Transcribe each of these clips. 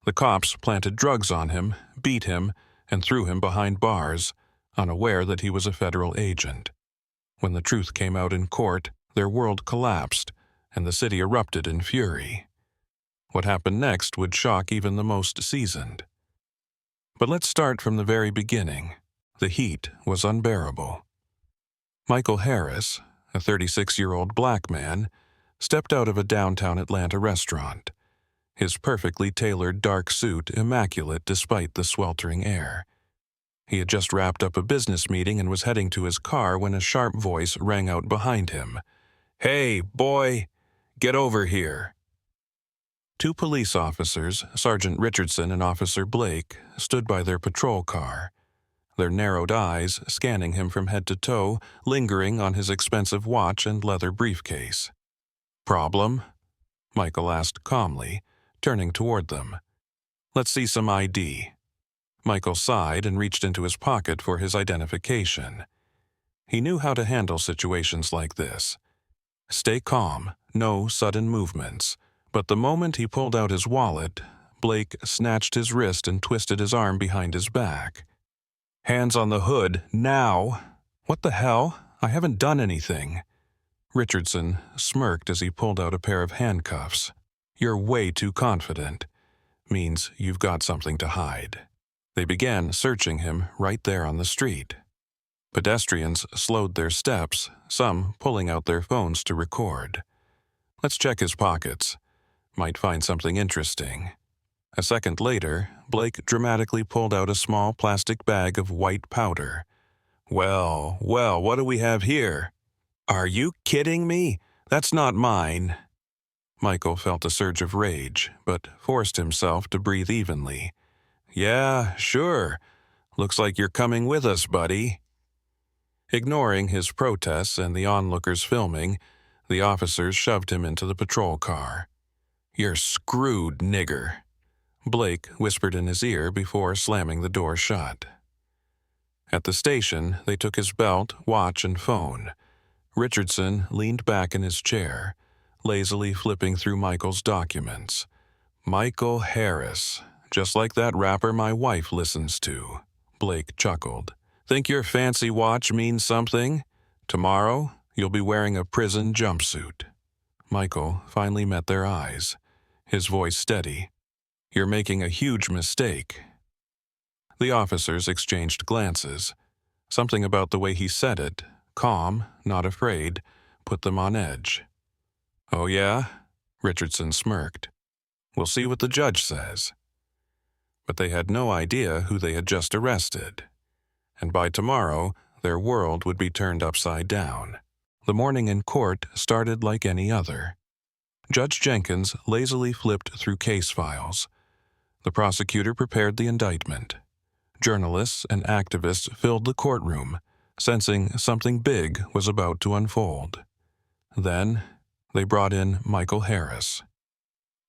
The cops planted drugs on him, beat him, and threw him behind bars, unaware that he was a federal agent. When the truth came out in court, their world collapsed, and the city erupted in fury. What happened next would shock even the most seasoned. But let's start from the very beginning. The heat was unbearable. Michael Harris, a 36-year-old black man, stepped out of a downtown Atlanta restaurant, his perfectly tailored dark suit immaculate despite the sweltering air. He had just wrapped up a business meeting and was heading to his car when a sharp voice rang out behind him. "Hey, boy, get over here." Two police officers, Sergeant Richardson and Officer Blake, stood by their patrol car, their narrowed eyes scanning him from head to toe, lingering on his expensive watch and leather briefcase. "Problem?" Michael asked calmly, turning toward them. "Let's see some ID." Michael sighed and reached into his pocket for his identification. He knew how to handle situations like this. Stay calm, no sudden movements. But the moment he pulled out his wallet, Blake snatched his wrist and twisted his arm behind his back. "Hands on the hood, now!" "What the hell? I haven't done anything." Richardson smirked as he pulled out a pair of handcuffs. "You're way too confident. Means you've got something to hide." They began searching him right there on the street. Pedestrians slowed their steps, some pulling out their phones to record. "Let's check his pockets. Might find something interesting." A second later, Blake dramatically pulled out a small plastic bag of white powder. Well, what do we have here?" "Are you kidding me? That's not mine." Michael felt a surge of rage, but forced himself to breathe evenly. "Yeah, sure. Looks like you're coming with us, buddy." Ignoring his protests and the onlookers filming, the officers shoved him into the patrol car. "You're screwed, nigger," Blake whispered in his ear before slamming the door shut. At the station, they took his belt, watch, and phone. Richardson leaned back in his chair, lazily flipping through Michael's documents. "Michael Harris, just like that rapper my wife listens to," Blake chuckled. "Think your fancy watch means something? Tomorrow, you'll be wearing a prison jumpsuit." Michael finally met their eyes, his voice steady. "You're making a huge mistake." The officers exchanged glances. Something about the way he said it, calm, not afraid, put them on edge. "Oh yeah?" Richardson smirked. "We'll see what the judge says." But they had no idea who they had just arrested. And by tomorrow, their world would be turned upside down. The morning in court started like any other. Judge Jenkins lazily flipped through case files. The prosecutor prepared the indictment. Journalists and activists filled the courtroom, sensing something big was about to unfold. Then, they brought in Michael Harris.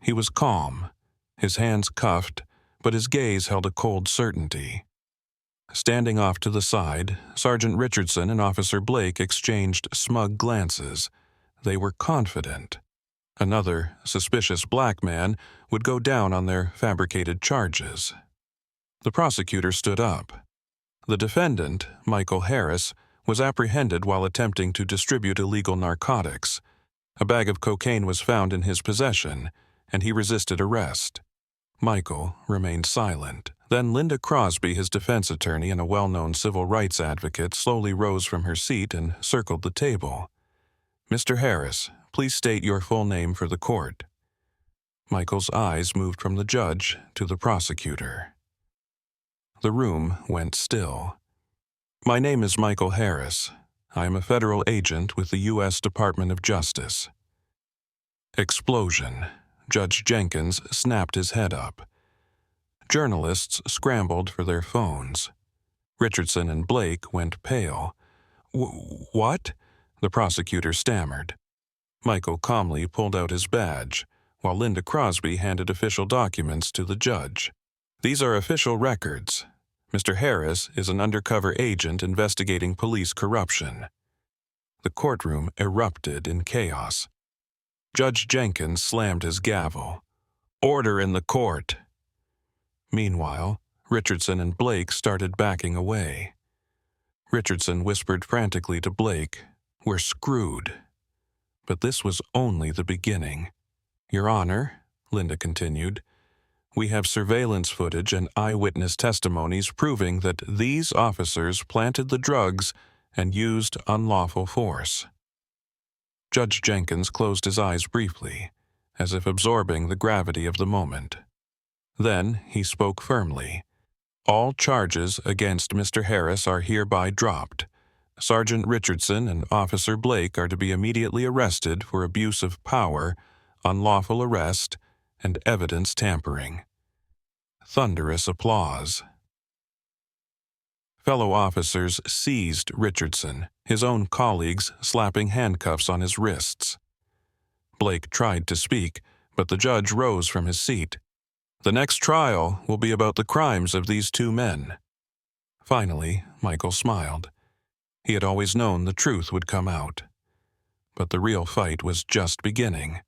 He was calm, his hands cuffed, but his gaze held a cold certainty. Standing off to the side, Sergeant Richardson and Officer Blake exchanged smug glances. They were confident. Another suspicious black man would go down on their fabricated charges. The prosecutor stood up. The defendant, Michael Harris, was apprehended while attempting to distribute illegal narcotics. A bag of cocaine was found in his possession, and he resisted arrest. Michael remained silent. Then Linda Crosby, his defense attorney and a well-known civil rights advocate, slowly rose from her seat and circled the table. "Mr. Harris, please state your full name for the court." Michael's eyes moved from the judge to the prosecutor. The room went still. "My name is Michael Harris. I am a federal agent with the U.S. Department of Justice." Explosion. Judge Jenkins snapped his head up. Journalists scrambled for their phones. Richardson and Blake went pale. What?" the prosecutor stammered. Michael calmly pulled out his badge, while Linda Crosby handed official documents to the judge. "These are official records. Mr. Harris is an undercover agent investigating police corruption." The courtroom erupted in chaos. Judge Jenkins slammed his gavel. "Order in the court." Meanwhile, Richardson and Blake started backing away. Richardson whispered frantically to Blake, "We're screwed." But this was only the beginning. "Your Honor," Linda continued, "we have surveillance footage and eyewitness testimonies proving that these officers planted the drugs and used unlawful force." Judge Jenkins closed his eyes briefly, as if absorbing the gravity of the moment. Then he spoke firmly. "All charges against Mr. Harris are hereby dropped. Sergeant Richardson and Officer Blake are to be immediately arrested for abuse of power, unlawful arrest, and evidence tampering." Thunderous applause. Fellow officers seized Richardson, his own colleagues slapping handcuffs on his wrists. Blake tried to speak, but the judge rose from his seat. "The next trial will be about the crimes of these two men." Finally, Michael smiled. He had always known the truth would come out. But the real fight was just beginning,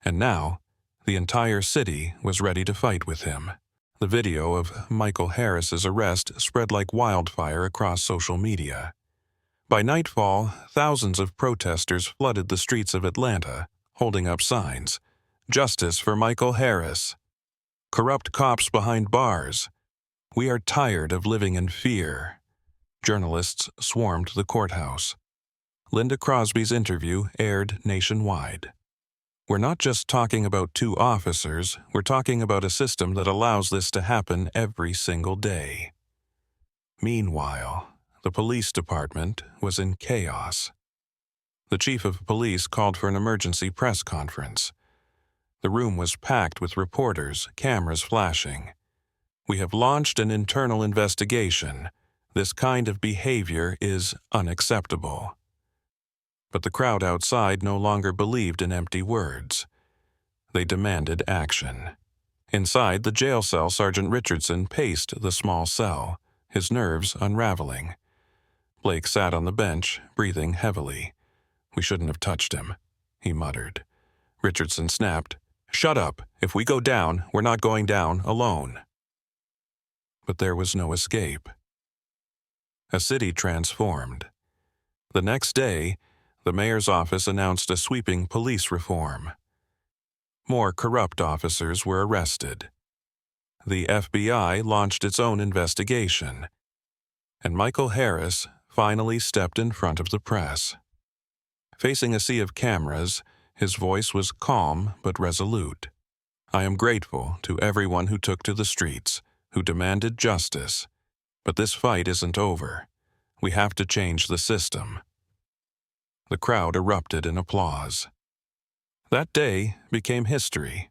and now the entire city was ready to fight with him. The video of Michael Harris's arrest spread like wildfire across social media. By nightfall, thousands of protesters flooded the streets of Atlanta, holding up signs. "Justice for Michael Harris. Corrupt cops behind bars. We are tired of living in fear." Journalists swarmed the courthouse. Linda Crosby's interview aired nationwide. "We're not just talking about two officers, we're talking about a system that allows this to happen every single day." Meanwhile, the police department was in chaos. The chief of police called for an emergency press conference. The room was packed with reporters, cameras flashing. "We have launched an internal investigation. This kind of behavior is unacceptable." But the crowd outside no longer believed in empty words. They demanded action. Inside the jail cell, Sergeant Richardson paced the small cell, his nerves unraveling. Blake sat on the bench, breathing heavily. "We shouldn't have touched him," he muttered. Richardson snapped, "Shut up. If we go down, we're not going down alone." But there was no escape. A city transformed. The next day, the mayor's office announced a sweeping police reform. More corrupt officers were arrested. The FBI launched its own investigation. And Michael Harris finally stepped in front of the press. Facing a sea of cameras, his voice was calm but resolute. "I am grateful to everyone who took to the streets, who demanded justice. But this fight isn't over. We have to change the system." The crowd erupted in applause. That day became history,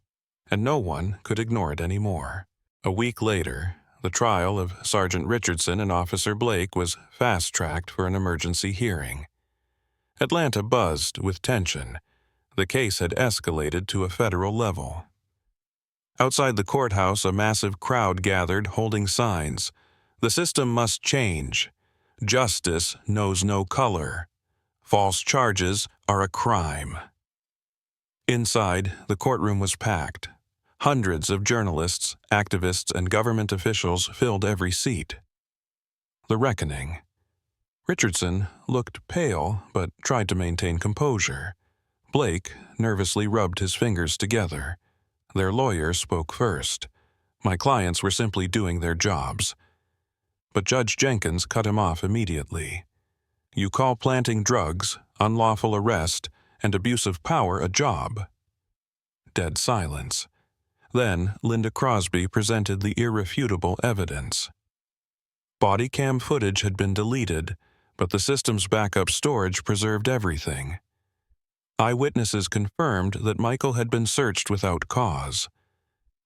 and no one could ignore it anymore. A week later, the trial of Sergeant Richardson and Officer Blake was fast-tracked for an emergency hearing. Atlanta buzzed with tension. The case had escalated to a federal level. Outside the courthouse, a massive crowd gathered, holding signs. "The system must change. Justice knows no color. False charges are a crime." Inside, the courtroom was packed. Hundreds of journalists, activists, and government officials filled every seat. The reckoning. Richardson looked pale but tried to maintain composure. Blake nervously rubbed his fingers together. Their lawyer spoke first. "My clients were simply doing their jobs." But Judge Jenkins cut him off immediately. "You call planting drugs, unlawful arrest, and abuse of power a job?" Dead silence. Then Linda Crosby presented the irrefutable evidence. Body cam footage had been deleted, but the system's backup storage preserved everything. Eyewitnesses confirmed that Michael had been searched without cause.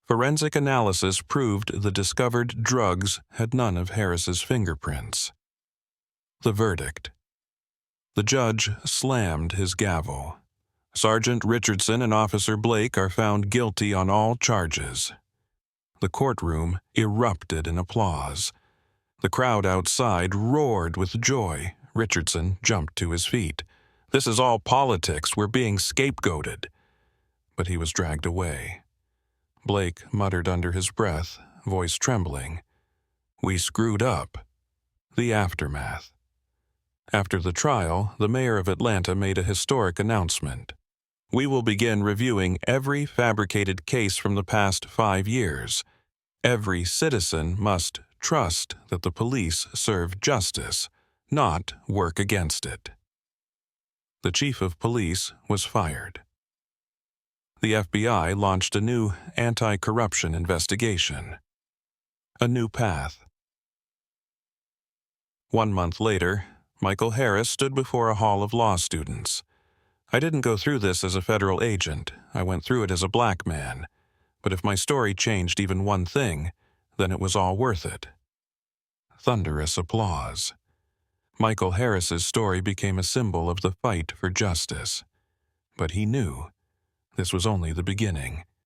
Forensic analysis proved the discovered drugs had none of Harris's fingerprints. The verdict. The judge slammed his gavel. "Sergeant Richardson and Officer Blake are found guilty on all charges." The courtroom erupted in applause. The crowd outside roared with joy. Richardson jumped to his feet. "This is all politics. We're being scapegoated." But he was dragged away. Blake muttered under his breath, voice trembling. "We screwed up." The aftermath. After the trial, the mayor of Atlanta made a historic announcement. "We will begin reviewing every fabricated case from the past 5 years. Every citizen must trust that the police serve justice, not work against it." The chief of police was fired. The FBI launched a new anti-corruption investigation. A new path. 1 month later, Michael Harris stood before a hall of law students. "I didn't go through this as a federal agent. I went through it as a black man. But if my story changed even one thing, then it was all worth it." Thunderous applause. Michael Harris's story became a symbol of the fight for justice. But he knew this was only the beginning.